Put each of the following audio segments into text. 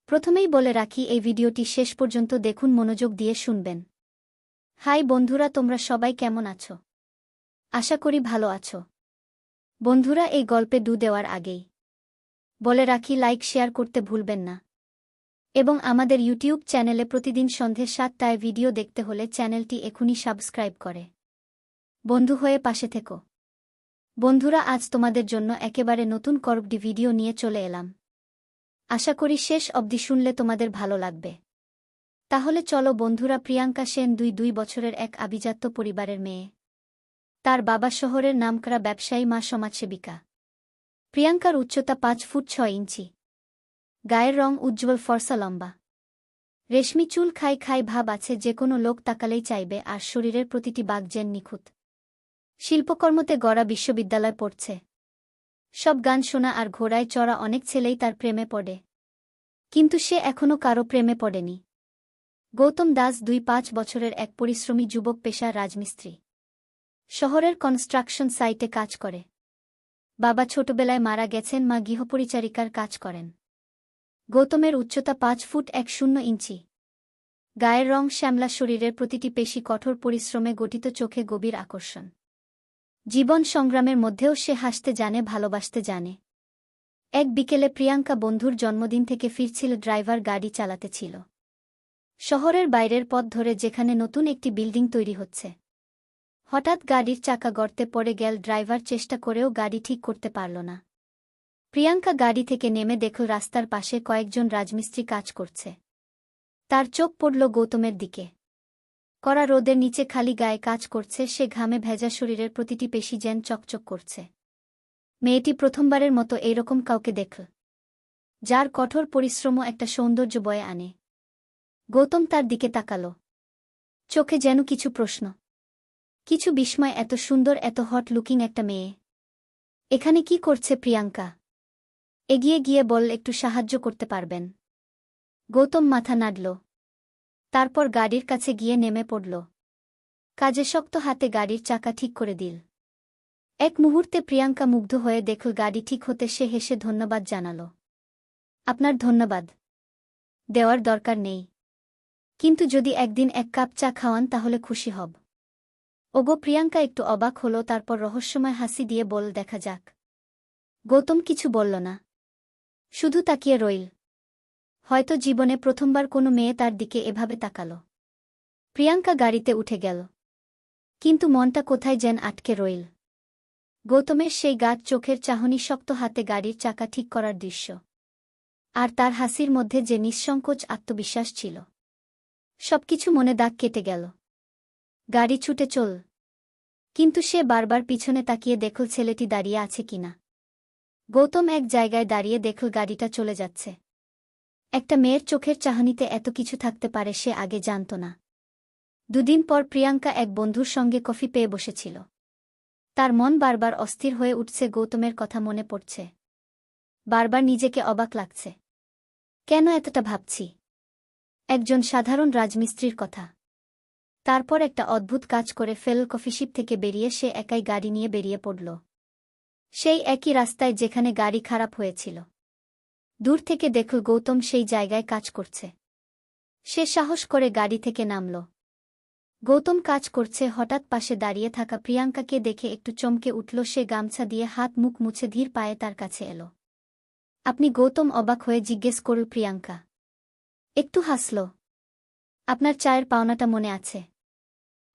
প্রথমেই বলে রাখি, এই ভিডিওটি শেষ পর্যন্ত দেখুন, মনোযোগ দিয়ে শুনবেন। হাই বন্ধুরা, তোমরা সবাই কেমন আছো? আশা করি ভালো আছো। বন্ধুরা, এই গল্পে দেওয়ার আগেই বলে রাখি, লাইক শেয়ার করতে ভুলবেন না। এবং আমাদের ইউটিউব চ্যানেলে প্রতিদিন সন্ধে 7টায় ভিডিও দেখতে হলে চ্যানেলটি এখনই সাবস্ক্রাইব করে বন্ধু হয়ে পাশে থেকো। বন্ধুরা, আজ তোমাদের জন্য একেবারে নতুন কর্বডি ভিডিও নিয়ে চলে এলাম। আশা করি শেষ অবধি শুনলে তোমাদের ভালো লাগবে। তাহলে চলো বন্ধুরা। প্রিয়াঙ্কা সেন 2 বছরের এক আভিজাত্য পরিবারের মেয়ে। তার বাবা শহরের নামকরা ব্যবসায়ী, মা সমাজসেবিকা। প্রিয়াঙ্কার উচ্চতা 5 ফুট 6 ইঞ্চি। গায়ের রং উজ্জ্বল ফর্সা, লম্বা রেশমি চুল, খাই খাই ভাব আছে, যে কোনো লোক তাকালেই চাইবে, আর শরীরের প্রতিটি বাক যেন নিখুঁত। শিল্পকর্মতে গড়া বিশ্ববিদ্যালয় পড়ছে। সব গান শোনা আর ঘোড়ায় চড়া অনেক ছেলেই তার প্রেমে পড়ে, কিন্তু সে এখনও কারো প্রেমে পড়েনি। গৌতম দাস 5 বছরের এক পরিশ্রমী যুবক, পেশার রাজমিস্ত্রি। শহরের কনস্ট্রাকশন সাইটে কাজ করে। বাবা ছোটবেলায় মারা গেছেন, মা গৃহপরিচারিকার কাজ করেন। গৌতমের উচ্চতা 5 ফুট 10 ইঞ্চি। গায়ের রং শ্যামলা, শরীরের প্রতিটি পেশি কঠোর পরিশ্রমে গঠিত, চোখে গভীর আকর্ষণ। জীবন সংগ্রামের মধ্যেও সে হাসতে জানে, ভালোবাসতে জানে। এক বিকেলে প্রিয়াঙ্কা বন্ধুর জন্মদিন থেকে ফিরছিল। ড্রাইভার গাড়ি চালাতে ছিল শহরের বাইরের পথ ধরে, যেখানে নতুন একটি বিল্ডিং তৈরি হচ্ছে। হঠাৎ গাড়ির চাকা গর্তে পড়ে গেল। ড্রাইভার চেষ্টা করেও গাড়ি ঠিক করতে পারল না। প্রিয়াঙ্কা গাড়ি থেকে নেমে দেখল রাস্তার পাশে কয়েকজন রাজমিস্ত্রি কাজ করছে। তার চোখ পড়ল গৌতমের দিকে। কড়া রোদের নিচে খালি গায়ে কাজ করছে সে, ঘামে ভেজা শরীরের প্রতিটি পেশি যেন চকচক করছে। মেয়েটি প্রথমবারের মতো এইরকম কাউকে দেখল, যার কঠোর পরিশ্রমও একটা সৌন্দর্য বয়ে আনে। গৌতম তার দিকে তাকাল, চোখে যেন কিছু প্রশ্ন, কিছু বিস্ময়। এত সুন্দর, এত হট লুকিং একটা মেয়ে এখানে কি করছে? প্রিয়াঙ্কা এগিয়ে গিয়ে বলল, একটু সাহায্য করতে পারবেন? গৌতম মাথা নাড়ল, তারপর গাড়ির কাছে গিয়ে নেমে পড়ল। কাজে শক্ত হাতে গাড়ির চাকা ঠিক করে দিল। এক মুহূর্তে প্রিয়াঙ্কা মুগ্ধ হয়ে দেখল গাড়ি ঠিক হতে। সে হেসে ধন্যবাদ জানাল। আপনার ধন্যবাদ দেওয়ার দরকার নেই, কিন্তু যদি একদিন 1 কাপ চা খাওয়ান তাহলে খুশি হব। ওগো! প্রিয়াঙ্কা একটু অবাক হল, তারপর রহস্যময় হাসি দিয়ে বলল, দেখা যাক। গৌতম কিছু বলল না, শুধু তাকিয়ে রইল। হয়তো জীবনে প্রথমবার কোনো মেয়ে তার দিকে এভাবে তাকাল। প্রিয়াঙ্কা গাড়িতে উঠে গেল, কিন্তু মনটা কোথায় যেন আটকে রইল। গৌতমের সেই গাঢ় চোখের চাহনি, শক্ত হাতে গাড়ির চাকা ঠিক করার দৃশ্য, আর তার হাসির মধ্যে যে নিঃসংকোচ আত্মবিশ্বাস ছিল, সবকিছু মনে দাগ কেটে গেল। গাড়ি ছুটে চল, কিন্তু সে বারবার পিছনে তাকিয়ে দেখল ছেলেটি দাঁড়িয়ে আছে কিনা। গৌতম এক জায়গায় দাঁড়িয়ে দেখল গাড়িটা চলে যাচ্ছে। একটা মেয়ের চোখের চাহনিতে এত কিছু থাকতে পারে সে আগে জানত না। 2 দিন পর প্রিয়াঙ্কা এক বন্ধুর সঙ্গে কফি পেয়ে বসেছিল। তার মন বারবার অস্থির হয়ে উঠছে, গৌতমের কথা মনে পড়ছে। বারবার নিজেকে অবাক লাগছে, কেন এতটা ভাবছি? একজন সাধারণ রাজমিস্ত্রির কথা। তারপর একটা অদ্ভুত কাজ করে ফেল। কফিশিপ থেকে বেরিয়ে সে একাই গাড়ি নিয়ে বেরিয়ে পড়ল, সেই একই রাস্তায় যেখানে গাড়ি খারাপ হয়েছিল। দূর থেকে দেখল গৌতম সেই জায়গায় কাজ করছে। সে সাহস করে গাড়ি থেকে নামল। গৌতম কাজ করছে। হঠাৎ পাশে দাঁড়িয়ে থাকা প্রিয়াঙ্কাকে দেখে একটু চমকে উঠল সে। গামছা দিয়ে হাত মুখ মুছে ধীর পায়ে তার কাছে এল। আপনি? গৌতম অবাক হয়ে জিজ্ঞেস করল। প্রিয়াঙ্কা একটু হাসল। আপনার চায়ের পাওনাটা মনে আছে?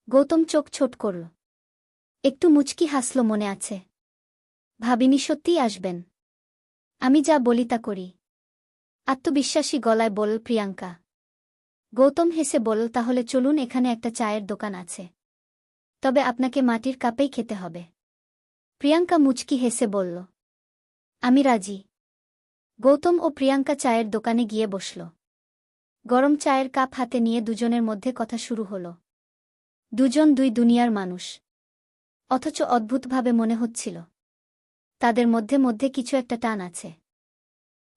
গৌতম চোখ ছোট করল, একটু মুচকি হাসল। মনে আছে? ভাবিনি সত্যিই আসবেন। আমি যা বলি তা করি, আত্মবিশ্বাসী গলায় বলল প্রিয়াঙ্কা। গৌতম হেসে বলল, তাহলে চলুন, এখানে একটা চায়ের দোকান আছে, তবে আপনাকে মাটির কাপেই খেতে হবে। প্রিয়াঙ্কা মুচকি হেসে বলল, আমি রাজি। গৌতম ও প্রিয়াঙ্কা চায়ের দোকানে গিয়ে বসল। গরম চায়ের কাপ হাতে নিয়ে দুজনের মধ্যে কথা শুরু হল। দুজন 2 দুনিয়ার মানুষ, অথচ অদ্ভুতভাবে মনে হচ্ছিল তাদের মধ্যে মধ্যে কিছু একটা টান আছে।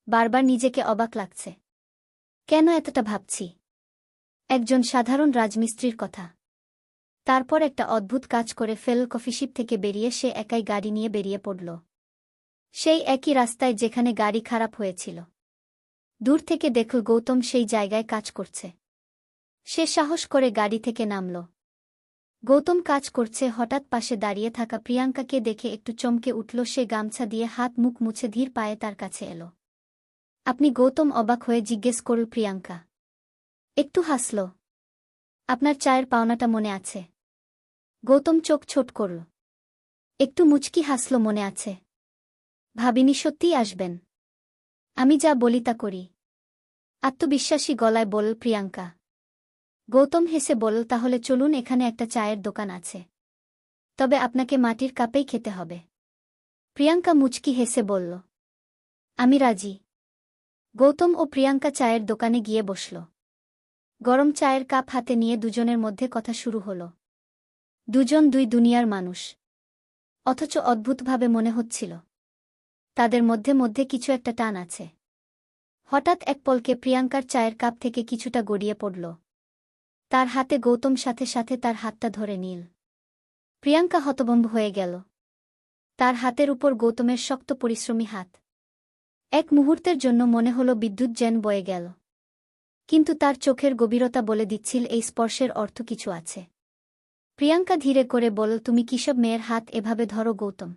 বারবার নিজেকে অবাক লাগছে, কেন এতটা ভাবছি? একজন সাধারণ রাজমিস্ত্রির কথা। তারপর একটা অদ্ভুত কাজ করে ফেল। কফিশিপ থেকে বেরিয়ে সে একাই গাড়ি নিয়ে বেরিয়ে পড়ল, সেই একই রাস্তায় যেখানে গাড়ি খারাপ হয়েছিল। দূর থেকে দেখল গৌতম সেই জায়গায় কাজ করছে। সে সাহস করে গাড়ি থেকে নামল। গৌতম কাজ করছে, হঠাৎ পাশে দাঁড়িয়ে থাকা প্রিয়াঙ্কাকে দেখে একটু চমকে উঠল। সে গামছা দিয়ে হাত মুখ মুছে ধীর পায়ে তার কাছে এল। আপনি? গৌতম অবাক হয়ে জিজ্ঞেস করল। প্রিয়াঙ্কা একটু হাসল। আপনার চায়ের পাওনাটা মনে আছে? গৌতম চোখ ছোট করল। একটু মুচকি হাসল। মনে আছে? ভাবিনি সত্যিই আসবেন। আমি যা বলি তা করি, আত্মবিশ্বাসী গলায় বলল প্রিয়াঙ্কা। গৌতম হেসে বলল, তাহলে চলুন, এখানে একটা চায়ের দোকান আছে, তবে আপনাকে মাটির কাপেই খেতে হবে। প্রিয়াঙ্কা মুচকি হেসে বলল, আমি রাজি। গৌতম ও প্রিয়াঙ্কা চায়ের দোকানে গিয়ে বসল। গরম চায়ের কাপ হাতে নিয়ে দুজনের মধ্যে কথা শুরু হল। দুজন দুই দুনিয়ার মানুষ, অথচ অদ্ভুতভাবে মনে হচ্ছিল তাদের মধ্যে মধ্যে কিছু একটা টান আছে। হঠাৎ এক পলকে প্রিয়াঙ্কার চায়ের কাপ থেকে কিছুটা গড়িয়ে পড়ল তার হাতে। গৌতম সাথে সাথে তার হাতটা ধরে নিল। প্রিয়াঙ্কা হতভম্ব হয়ে গেল। তার হাতের উপর গৌতমের শক্ত পরিশ্রমী হাত। এক মুহূর্তের জন্য মনে হল বিদ্যুৎ যেন বয়ে গেল, কিন্তু তার চোখের গভীরতা বলে দিচ্ছিল এই স্পর্শের অর্থ কিছু আছে। প্রিয়াঙ্কা ধীরে করে বলল, তুমি কিসব মেয়ের হাত এভাবে ধরো? গৌতম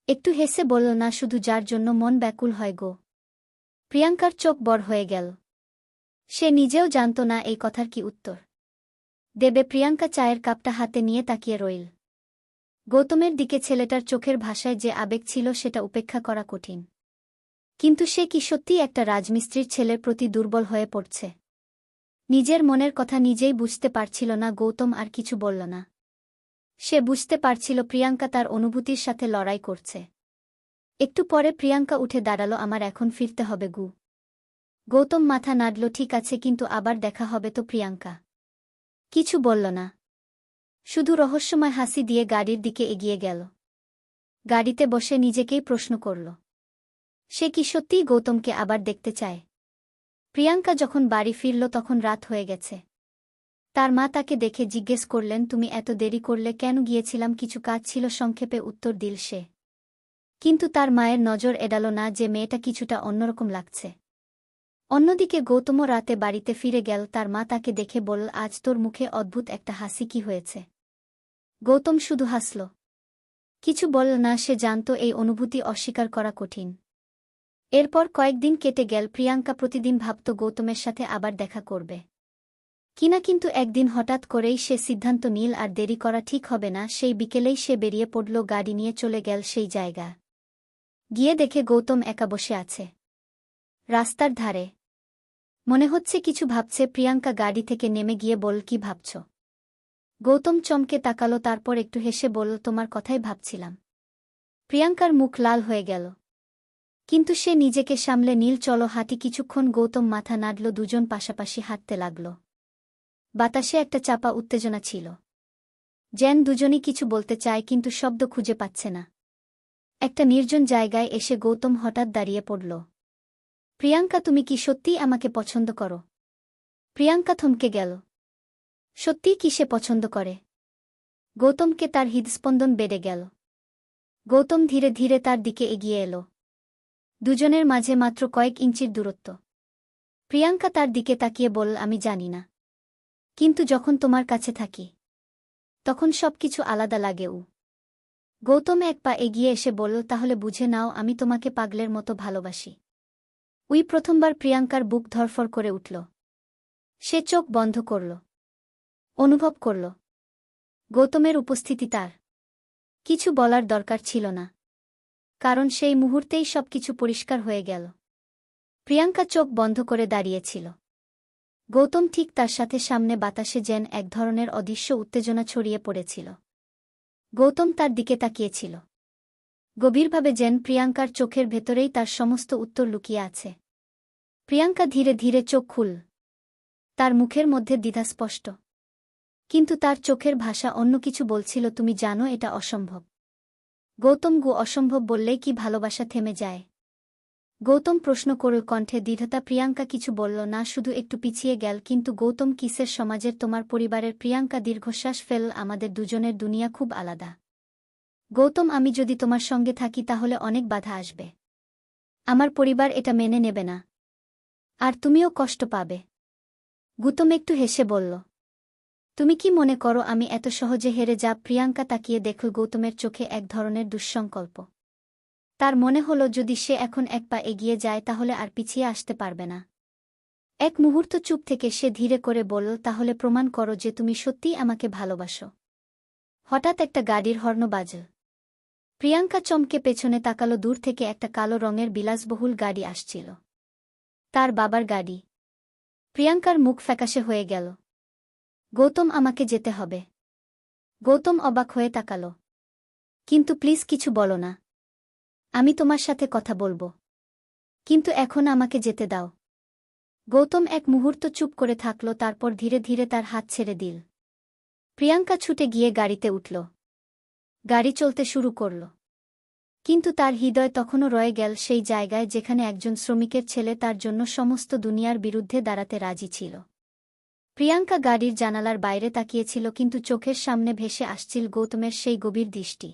একটু হেসে বলল, না, শুধু যার জন্য মন ব্যাকুল হয় গো। প্রিয়াঙ্কার চোখ বড় হয়ে গেল। সে নিজেও জানত না এই কথার কি উত্তর দেবে। প্রিয়াঙ্কা চায়ের কাপটা হাতে নিয়ে তাকিয়ে রইল গৌতমের দিকে। ছেলেটার চোখের ভাষায় যে আবেগ ছিল সেটা উপেক্ষা করা কঠিন। কিন্তু সে কি সত্যিই একটা রাজমিস্ত্রির ছেলের প্রতি দুর্বল হয়ে পড়ছে? নিজের মনের কথা নিজেই বুঝতে পারছিল না। গৌতম আর কিছু বলল না। সে বুঝতে পারছিল প্রিয়াঙ্কা তার অনুভূতির সাথে লড়াই করছে। একটু পরে প্রিয়াঙ্কা উঠে দাঁড়ালো। আমার এখন ফিরতে হবে গু। গৌতম মাথা নাড়ল। ঠিক আছে, কিন্তু আবার দেখা হবে তো? প্রিয়াঙ্কা কিছু বলল না, শুধু রহস্যময় হাসি দিয়ে গাড়ির দিকে এগিয়ে গেল। গাড়িতে বসে নিজেকেই প্রশ্ন করল, সে কি সত্যিই গৌতমকে আবার দেখতে চায়? প্রিয়াঙ্কা যখন বাড়ি ফিরল তখন রাত হয়ে গেছে। তার মা তাকে দেখে জিজ্ঞেস করলেন, তুমি এত দেরি করলে কেন? গিয়েছিলাম, কিছু কাজ ছিল, সংক্ষেপে উত্তর দিল সে। কিন্তু তার মায়ের নজর এড়াল না যে মেয়েটা কিছুটা অন্যরকম লাগছে। অন্যদিকে গৌতমও রাতে বাড়িতে ফিরে গেল। তার মা তাকে দেখে বলল, আজ তোর মুখে অদ্ভুত একটা হাসি, কি হয়েছে? গৌতম শুধু হাসল, কিছু বলল না। সে জানত এই অনুভূতি অস্বীকার করা কঠিন। এরপর কয়েকদিন কেটে গেল। প্রিয়াঙ্কা প্রতিদিন ভাবত গৌতমের সাথে আবার দেখা করবে কিনা, কিন্তু একদিন হঠাৎ করেই সে সিদ্ধান্ত নিল আর দেরি করা ঠিক হবে না। সেই বিকেলেই সে বেরিয়ে পড়ল। গাড়ি নিয়ে চলে গেল সেই জায়গা। গিয়ে দেখে গৌতম একা বসে আছে রাস্তার ধারে। মনে হচ্ছে কিছু ভাবছে। প্রিয়াঙ্কা গাড়ি থেকে নেমে গিয়ে বলল, কি ভাবছ? গৌতম চমকে তাকালো, তারপর একটু হেসে বলল, তোমার কথাই ভাবছিলাম। প্রিয়াঙ্কার মুখ লাল হয়ে গেল, কিন্তু সে নিজেকে সামলে নিল। চলো হাঁটি। কিছুক্ষণ গৌতম মাথা নাড়ল। দুজন পাশাপাশি হাঁটতে লাগল। বাতাসে একটা চাপা উত্তেজনা ছিল, যেন দুজনই কিছু বলতে চায় কিন্তু শব্দ খুঁজে পাচ্ছে না। একটা নির্জন জায়গায় এসে গৌতম হঠাৎ দাঁড়িয়ে পড়ল। প্রিয়াঙ্কা, তুমি কি সত্যিই আমাকে পছন্দ করো? প্রিয়াঙ্কা থমকে গেল। সত্যিই কি সে পছন্দ করে গৌতমকে? তার হৃদস্পন্দন বেড়ে গেল। গৌতম ধীরে ধীরে তার দিকে এগিয়ে এলো। দুজনের মাঝে মাত্র কয়েক ইঞ্চির দূরত্ব। প্রিয়াঙ্কা তার দিকে তাকিয়ে বলল, আমি জানি না, কিন্তু যখন তোমার কাছে থাকি তখন সবকিছু আলাদা লাগে। গৌতম এক পা এগিয়ে এসে বলল, তাহলে বুঝে নাও, আমি তোমাকে পাগলের মতো ভালোবাসি। প্রথমবার প্রিয়াঙ্কার বুক ধরফর করে উঠল। সে চোখ বন্ধ করল, অনুভব করল গৌতমের উপস্থিতি। তার কিছু বলার দরকার ছিল না, কারণ সেই মুহূর্তেই সবকিছু পরিষ্কার হয়ে গেল। প্রিয়াঙ্কা চোখ বন্ধ করে দাঁড়িয়েছিল। গৌতম ঠিক তার সাথে। সামনে বাতাসে যেন এক ধরনের অদৃশ্য উত্তেজনা ছড়িয়ে পড়েছিল। গৌতম তার দিকে তাকিয়েছিল গভীরভাবে, যেন প্রিয়াঙ্কার চোখের ভেতরেই তার সমস্ত উত্তর লুকিয়ে আছে। প্রিয়াঙ্কা ধীরে ধীরে চোখ খুলল। তার মুখের মধ্যে দ্বিধা স্পষ্ট, কিন্তু তার চোখের ভাষা অন্য কিছু বলছিল। তুমি জানো, এটা অসম্ভব। গৌতম, অসম্ভব বললেই কি ভালোবাসা থেমে যায়? গৌতম প্রশ্ন করল, কণ্ঠে দৃঢ়তা। প্রিয়াঙ্কা কিছু বলল না, শুধু একটু পিছিয়ে গেল। কিন্তু গৌতম, কিসের সমাজের, তোমার পরিবারের? প্রিয়াঙ্কা দীর্ঘশ্বাস ফেলল। আমাদের দুজনের দুনিয়া খুব আলাদা গৌতম। আমি যদি তোমার সঙ্গে থাকি তাহলে অনেক বাধা আসবে। আমার পরিবার এটা মেনে নেবে না। আর তুমিও কষ্ট পাবে। গৌতম একটু হেসে বলল, তুমি কি মনে করো আমি এত সহজে হেরে যাব? প্রিয়াঙ্কা তাকিয়ে দেখল গৌতমের চোখে এক ধরনের দুঃসংকল্প। তার মনে হল যদি সে এখন এক পা এগিয়ে যায় তাহলে আর পিছিয়ে আসতে পারবে না। এক মুহূর্ত চুপ থেকে সে ধীরে করে বলল, তাহলে প্রমাণ করো যে তুমি সত্যিই আমাকে ভালোবাসো। হঠাৎ একটা গাড়ির হর্ন বাজল। প্রিয়াঙ্কা চমকে পেছনে তাকালো। দূর থেকে একটা কালো রঙের বিলাসবহুল গাড়ি আসছিল। তার বাবার গাড়ি। প্রিয়াঙ্কার মুখ ফ্যাকাশে হয়ে গেল। গৌতম, আমাকে যেতে হবে। গৌতম অবাক হয়ে তাকাল। কিন্তু প্লিজ কিছু বলো না। আমি তোমার সাথে কথা বলবো। কিন্তু এখন আমাকে যেতে দাও। গৌতম এক মুহূর্ত চুপ করে থাকল, তারপর ধীরে ধীরে তার হাত ছেড়ে দিল। প্রিয়াঙ্কা ছুটে গিয়ে গাড়িতে উঠল। গাড়ি চলতে শুরু করল। কিন্তু তার হৃদয় তখনও রয়ে গেল সেই জায়গায় যেখানে একজন শ্রমিকের ছেলে তার জন্য সমস্ত দুনিয়ার বিরুদ্ধে দাঁড়াতে রাজি ছিল। প্রিয়াঙ্কা গাড়ির জানালার বাইরে তাকিয়েছিল, কিন্তু চোখের সামনে ভেসে আসছিল গৌতমের সেই গভীর দৃষ্টি।